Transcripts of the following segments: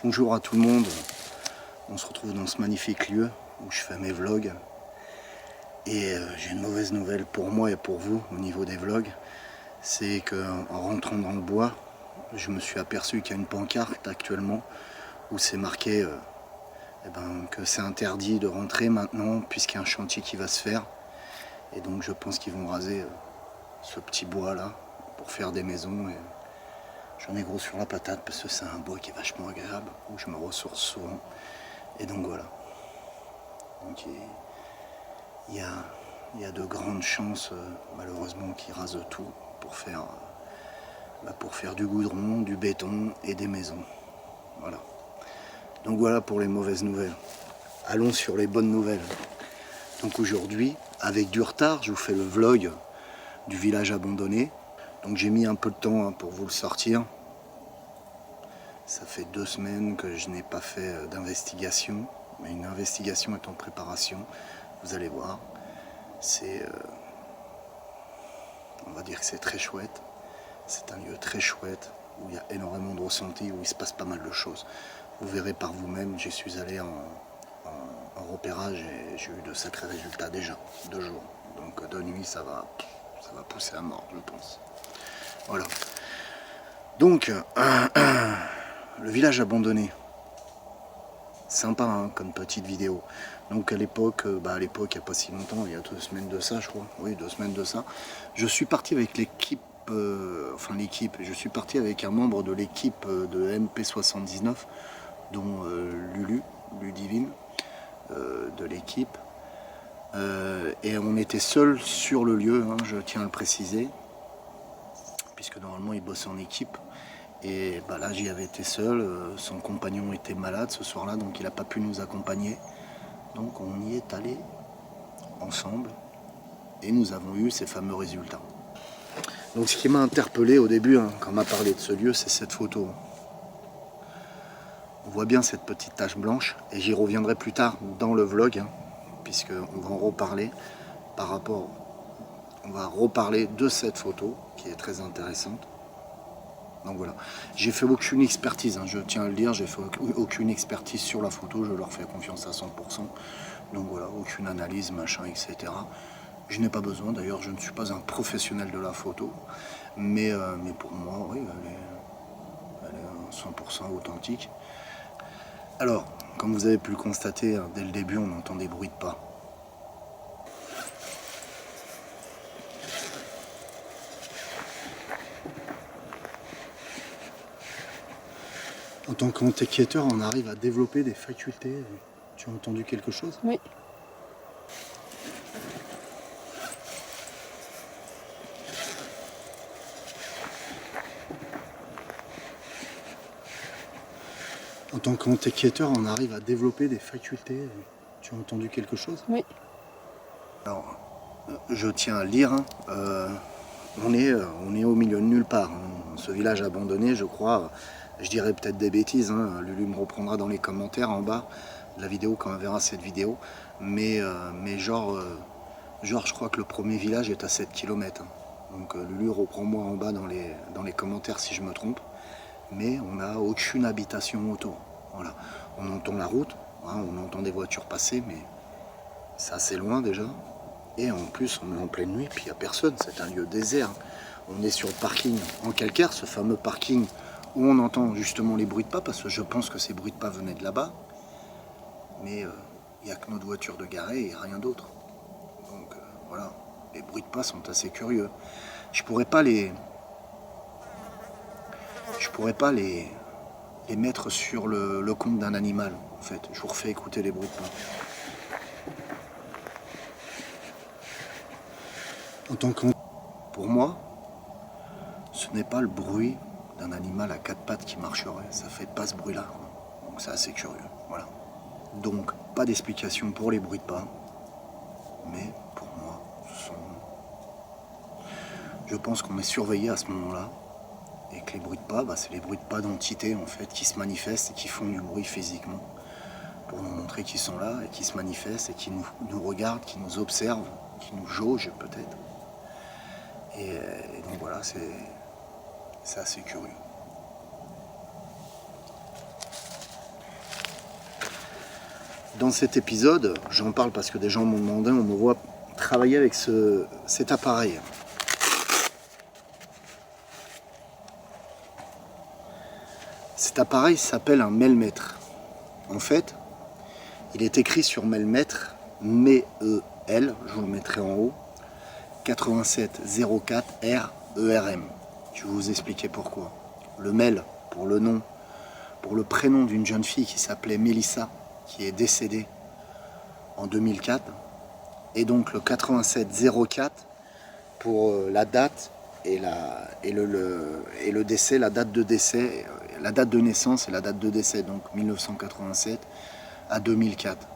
Bonjour à tout le monde, on se retrouve dans ce magnifique lieu où je fais mes vlogs et j'ai une mauvaise nouvelle pour moi et pour vous au niveau des vlogs, c'est qu'en rentrant dans le bois, je me suis aperçu qu'il y a une pancarte actuellement où c'est marqué que c'est interdit de rentrer maintenant puisqu'il y a un chantier qui va se faire, et donc je pense qu'ils vont raser ce petit bois là pour faire des maisons. Et j'en ai gros sur la patate parce que c'est un bois qui est vachement agréable, où je me ressource souvent. Et donc voilà. Donc il y a de grandes chances, malheureusement, qu'ils rasent tout pour faire du goudron, du béton et des maisons. Voilà. Donc voilà pour les mauvaises nouvelles. Allons sur les bonnes nouvelles. Donc aujourd'hui, avec du retard, je vous fais le vlog du village abandonné. Donc j'ai mis un peu de temps pour vous le sortir. Ça fait 2 semaines que je n'ai pas fait d'investigation, mais une investigation est en préparation. Vous allez voir, c'est, on va dire que c'est très chouette. C'est un lieu très chouette où il y a énormément de ressentis, où il se passe pas mal de choses. Vous verrez par vous-même, j'y suis allé en repérage et j'ai eu de sacrés résultats déjà, 2 jours. Donc de nuit, ça va pousser à mort, je pense. Voilà. Donc, le village abandonné. Sympa hein, comme petite vidéo. Donc à l'époque, il n'y a pas si longtemps, il y a 2 semaines de ça, je crois. Oui, 2 semaines de ça. Je suis parti avec l'équipe, je suis parti avec un membre de l'équipe de MP79, dont Ludivine, de l'équipe. Et on était seuls sur le lieu, hein, je tiens à le préciser, puisque normalement ils bossent en équipe. Et là j'y avais été seul, son compagnon était malade ce soir-là, donc il n'a pas pu nous accompagner. Donc on y est allé ensemble et nous avons eu ces fameux résultats. Donc ce qui m'a interpellé au début, hein, quand on m'a parlé de ce lieu, c'est cette photo. On voit bien cette petite tache blanche, et j'y reviendrai plus tard dans le vlog, hein, puisqu'on va en reparler on va reparler de cette photo qui est très intéressante. Donc voilà, j'ai fait aucune expertise, hein, je tiens à le dire, j'ai fait aucune expertise sur la photo, je leur fais confiance à 100%. Donc voilà, aucune analyse, machin, etc. Je n'ai pas besoin, d'ailleurs je ne suis pas un professionnel de la photo, mais pour moi, oui, elle est 100% authentique. Alors, comme vous avez pu le constater, hein, dès le début, on entend des bruits de pas. En tant qu'enquêteur, on arrive à développer des facultés. Tu as entendu quelque chose? Oui. En tant qu'enquêteur, on arrive à développer des facultés. Tu as entendu quelque chose? Oui. Alors, je tiens à le dire, hein, on est au milieu de nulle part. Hein. Ce village abandonné, je crois, je dirais peut-être des bêtises, hein. Lulu me reprendra dans les commentaires en bas de la vidéo quand on verra cette vidéo. Mais genre, je crois que le premier village est à 7 km. Hein. Donc Lulu, reprends-moi en bas dans les commentaires si je me trompe. Mais on n'a aucune habitation autour. Voilà. On entend la route, hein, on entend des voitures passer, mais c'est assez loin déjà. Et en plus, on est en pleine nuit, puis il n'y a personne, c'est un lieu désert. On est sur le parking en calcaire, ce fameux parking où on entend justement les bruits de pas, parce que je pense que ces bruits de pas venaient de là-bas. Mais il n'y a que notre voiture de garée et rien d'autre. Donc voilà, les bruits de pas sont assez curieux. Je pourrais pas les mettre sur le compte d'un animal, en fait. Je vous refais écouter les bruits de pas. Pour moi, ce n'est pas le bruit d'un animal à 4 pattes qui marcherait. Ça fait pas ce bruit-là. Donc c'est assez curieux. Voilà. Donc, pas d'explication pour les bruits de pas. Mais pour moi, je pense qu'on est surveillé à ce moment-là. Et que les bruits de pas, c'est les bruits de pas d'entités en fait qui se manifestent et qui font du bruit physiquement. Pour nous montrer qu'ils sont là et qui se manifestent et qui nous regardent, qui nous observent, qui nous jaugent peut-être. Et donc voilà, c'est assez curieux. dans cet épisode, j'en parle parce que des gens m'ont demandé, on me voit travailler avec cet appareil. Cet appareil s'appelle un Melmètre. En fait, il est écrit sur Melmètre, MEEL, je vous le mettrai en haut, 8704 RERM. Je vais vous expliquer pourquoi. Le Mel, pour le nom, pour le prénom d'une jeune fille qui s'appelait Mélissa, qui est décédée en 2004, et donc le 8704 pour la date et le décès, la date de décès, la date de naissance et la date de décès, donc 1987 à 2004.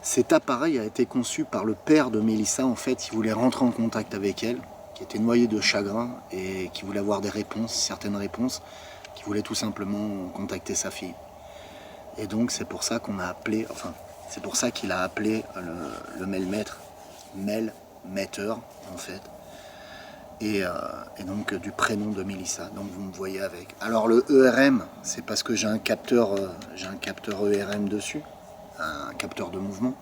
Cet appareil a été conçu par le père de Mélissa. En fait, il voulait rentrer en contact avec elle, qui était noyé de chagrin et qui voulait avoir des réponses, certaines réponses, qui voulait tout simplement contacter sa fille. Et donc c'est pour ça qu'on a appelé, enfin c'est pour ça qu'il a appelé le Melmètre, Melmètre en fait, et donc du prénom de Mélissa. Donc vous me voyez avec. Alors le ERM, c'est parce que j'ai un capteur ERM dessus, un capteur de mouvement.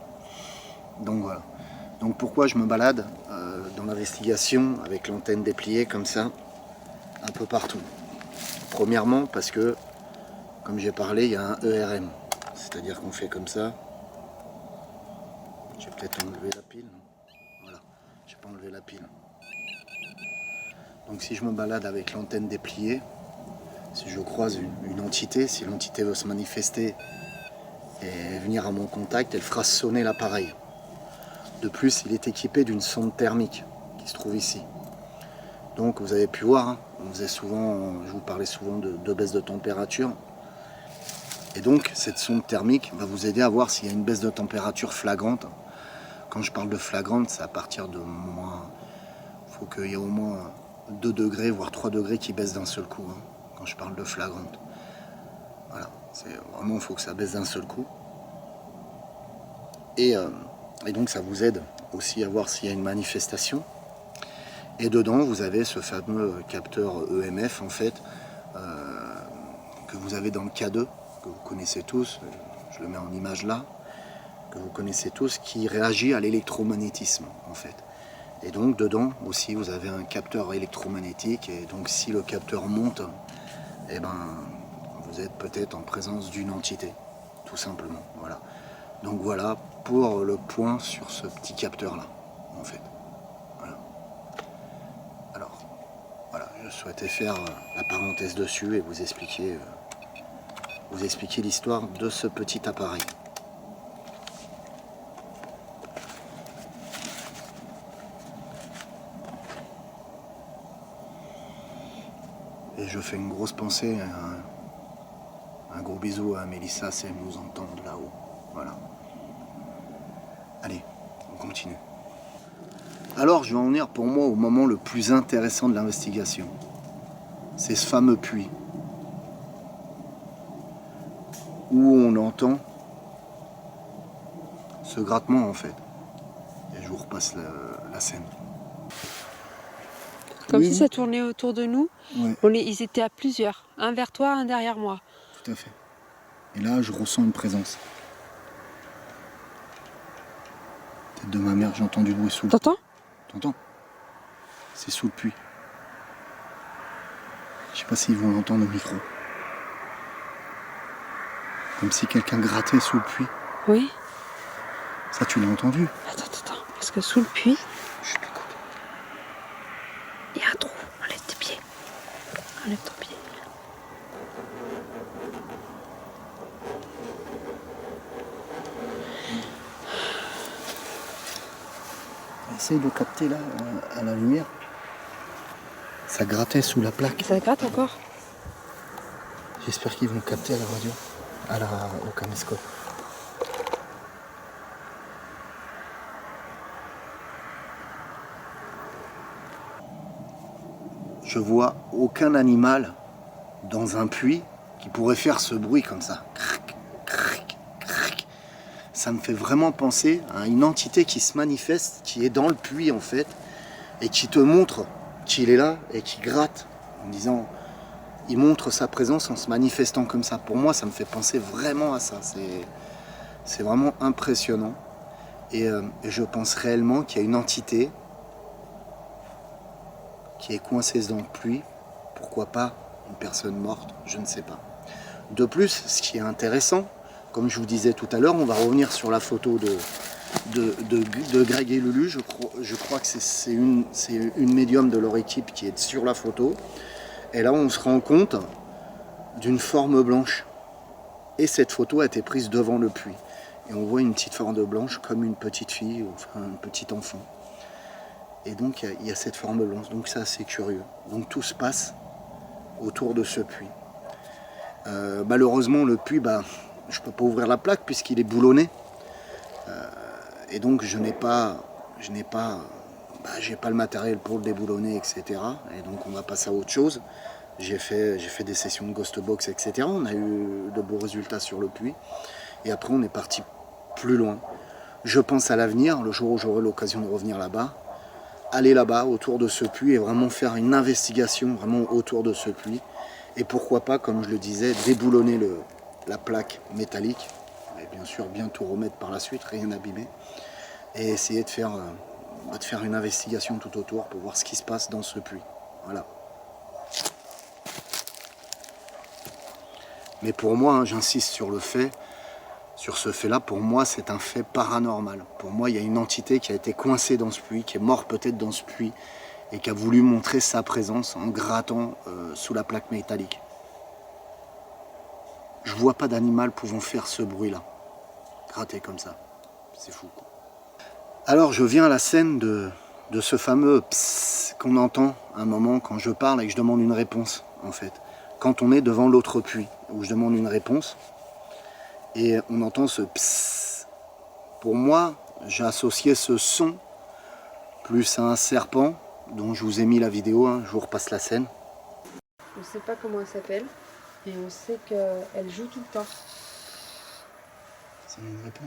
Donc voilà. Donc pourquoi je me balade dans l'investigation avec l'antenne dépliée comme ça, un peu partout. Premièrement parce que, comme j'ai parlé, il y a un ERM. C'est-à-dire qu'on fait comme ça. J'ai peut-être enlevé la pile. Voilà, j'ai pas enlevé la pile. Donc si je me balade avec l'antenne dépliée, si je croise une entité, si l'entité veut se manifester et venir à mon contact, elle fera sonner l'appareil. De plus, il est équipé d'une sonde thermique qui se trouve ici. Donc vous avez pu voir, hein, je vous parlais souvent de baisse de température. Et donc cette sonde thermique va vous aider à voir s'il y a une baisse de température flagrante. Quand je parle de flagrante, c'est à partir de moins... Il faut qu'il y ait au moins 2 degrés, voire 3 degrés qui baissent d'un seul coup. Hein, quand je parle de flagrante. Voilà, c'est vraiment, il faut que ça baisse d'un seul coup. Et donc ça vous aide aussi à voir s'il y a une manifestation. Et dedans, vous avez ce fameux capteur EMF, en fait, que vous avez dans le K2, que vous connaissez tous, je le mets en image là, que vous connaissez tous, qui réagit à l'électromagnétisme, en fait. Et donc, dedans aussi, vous avez un capteur électromagnétique, et donc si le capteur monte, eh ben, vous êtes peut-être en présence d'une entité, tout simplement, voilà. Donc voilà, pour le point sur ce petit capteur-là, en fait. Je souhaitais faire la parenthèse dessus et vous expliquer l'histoire de ce petit appareil. Et je fais une grosse pensée, un gros bisou à Mélissa si elle nous entend de là-haut. Voilà. Allez, on continue. Alors je vais en venir pour moi au moment le plus intéressant de l'investigation. C'est ce fameux puits où on entend ce grattement en fait. Et je vous repasse la scène. Comme si ça tournait autour de nous. Ouais. Ils étaient à plusieurs. Un vers toi, un derrière moi. Tout à fait. Et là je ressens une présence. Tête de ma mère, j'ai entendu le bruit sous le puits. T'entends? C'est sous le puits. Je sais pas s'ils vont l'entendre au micro. Comme si quelqu'un grattait sous le puits. Oui. Ça, tu l'as entendu? Attends. Parce que sous le puits, Je t'écoute. il y a un trou. Enlève tes pieds. Enlève ton pied. Essaye de capter là, à la lumière. Ça grattait sous la plaque. Ça gratte encore? J'espère qu'ils vont capter à la radio, au caméscope. Je vois aucun animal dans un puits qui pourrait faire ce bruit comme ça. Crac, crac, crac. Ça me fait vraiment penser à une entité qui se manifeste, qui est dans le puits en fait, et qui te montre qu'il est là et qui gratte en disant, il montre sa présence en se manifestant comme ça. Pour moi, ça me fait penser vraiment à ça. C'est vraiment impressionnant. Et je pense réellement qu'il y a une entité qui est coincée dans la pluie. Pourquoi pas une personne morte, je ne sais pas. De plus, ce qui est intéressant, comme je vous disais tout à l'heure, on va revenir sur la photo de Greg et Lulu. Je crois que c'est une médium de leur équipe qui est sur la photo. Et là, on se rend compte d'une forme blanche. Et cette photo a été prise devant le puits. Et on voit une petite forme blanche comme une petite fille, enfin un petit enfant. Et donc il y a cette forme blanche, donc c'est assez curieux. Donc tout se passe autour de ce puits. Malheureusement le puits, je ne peux pas ouvrir la plaque puisqu'il est boulonné. Et donc j'ai pas le matériel pour le déboulonner, etc. Et donc on va passer à autre chose. J'ai fait des sessions de ghost box, etc. On a eu de beaux résultats sur le puits. Et après on est parti plus loin. Je pense à l'avenir, le jour où j'aurai l'occasion de revenir là-bas, aller là-bas autour de ce puits et vraiment faire une investigation vraiment autour de ce puits. Et pourquoi pas, comme je le disais, déboulonner la plaque métallique. Et bien sûr bien tout remettre par la suite, rien abîmer. Et essayer de faire une investigation tout autour pour voir ce qui se passe dans ce puits. Voilà. Mais pour moi, j'insiste sur ce fait-là, pour moi, c'est un fait paranormal. Pour moi, il y a une entité qui a été coincée dans ce puits, qui est morte peut-être dans ce puits, et qui a voulu montrer sa présence en grattant sous la plaque métallique. Je vois pas d'animal pouvant faire ce bruit-là. Gratter comme ça. C'est fou, quoi. Alors, je viens à la scène de ce fameux psst qu'on entend un moment quand je parle et que je demande une réponse, en fait. Quand on est devant l'autre puits, où je demande une réponse, et on entend ce psst. Pour moi, j'ai associé ce son plus à un serpent, dont je vous ai mis la vidéo, hein, je vous repasse la scène. On ne sait pas comment elle s'appelle, et on sait qu'elle joue tout le temps. Ça me répond.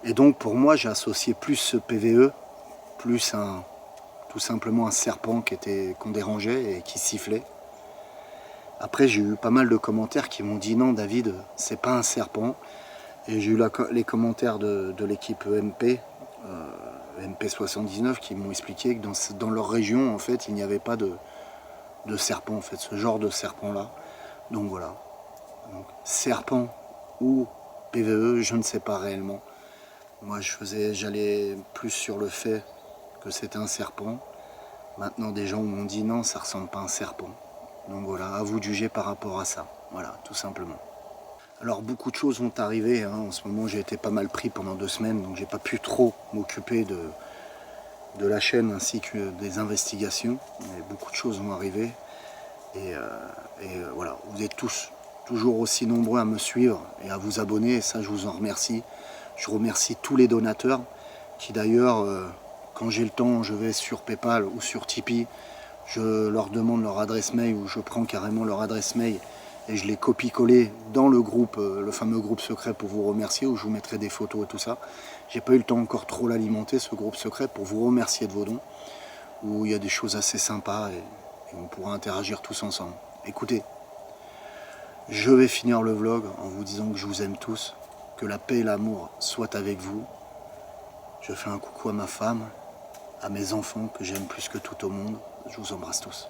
Et donc pour moi, j'ai associé plus ce PVE, plus tout simplement un serpent qu'on dérangeait et qui sifflait. Après, j'ai eu pas mal de commentaires qui m'ont dit non, David, c'est pas un serpent. Et j'ai eu les commentaires de l'équipe EMP, MP79, qui m'ont expliqué que dans leur région, en fait, il n'y avait pas de serpent, en fait, ce genre de serpent-là. Donc voilà. Donc, serpent ou PVE, je ne sais pas réellement. Moi, j'allais plus sur le fait que c'était un serpent. Maintenant, des gens m'ont dit non, ça ressemble pas à un serpent. Donc voilà, à vous de juger par rapport à ça. Voilà, tout simplement. Alors, beaucoup de choses vont arriver. Hein. En ce moment, j'ai été pas mal pris pendant 2 semaines, donc j'ai pas pu trop m'occuper de la chaîne ainsi que des investigations. Mais beaucoup de choses vont arriver. Et voilà, vous êtes tous toujours aussi nombreux à me suivre et à vous abonner. Et ça, je vous en remercie. Je remercie tous les donateurs qui d'ailleurs, quand j'ai le temps, je vais sur PayPal ou sur Tipeee, je leur demande leur adresse mail ou je prends carrément leur adresse mail et je les copie-coller dans le groupe, le fameux groupe secret pour vous remercier, où je vous mettrai des photos et tout ça. J'ai pas eu le temps encore trop l'alimenter, ce groupe secret, pour vous remercier de vos dons, où il y a des choses assez sympas et on pourra interagir tous ensemble. Écoutez, je vais finir le vlog en vous disant que je vous aime tous, que la paix et l'amour soient avec vous. Je fais un coucou à ma femme, à mes enfants que j'aime plus que tout au monde. Je vous embrasse tous.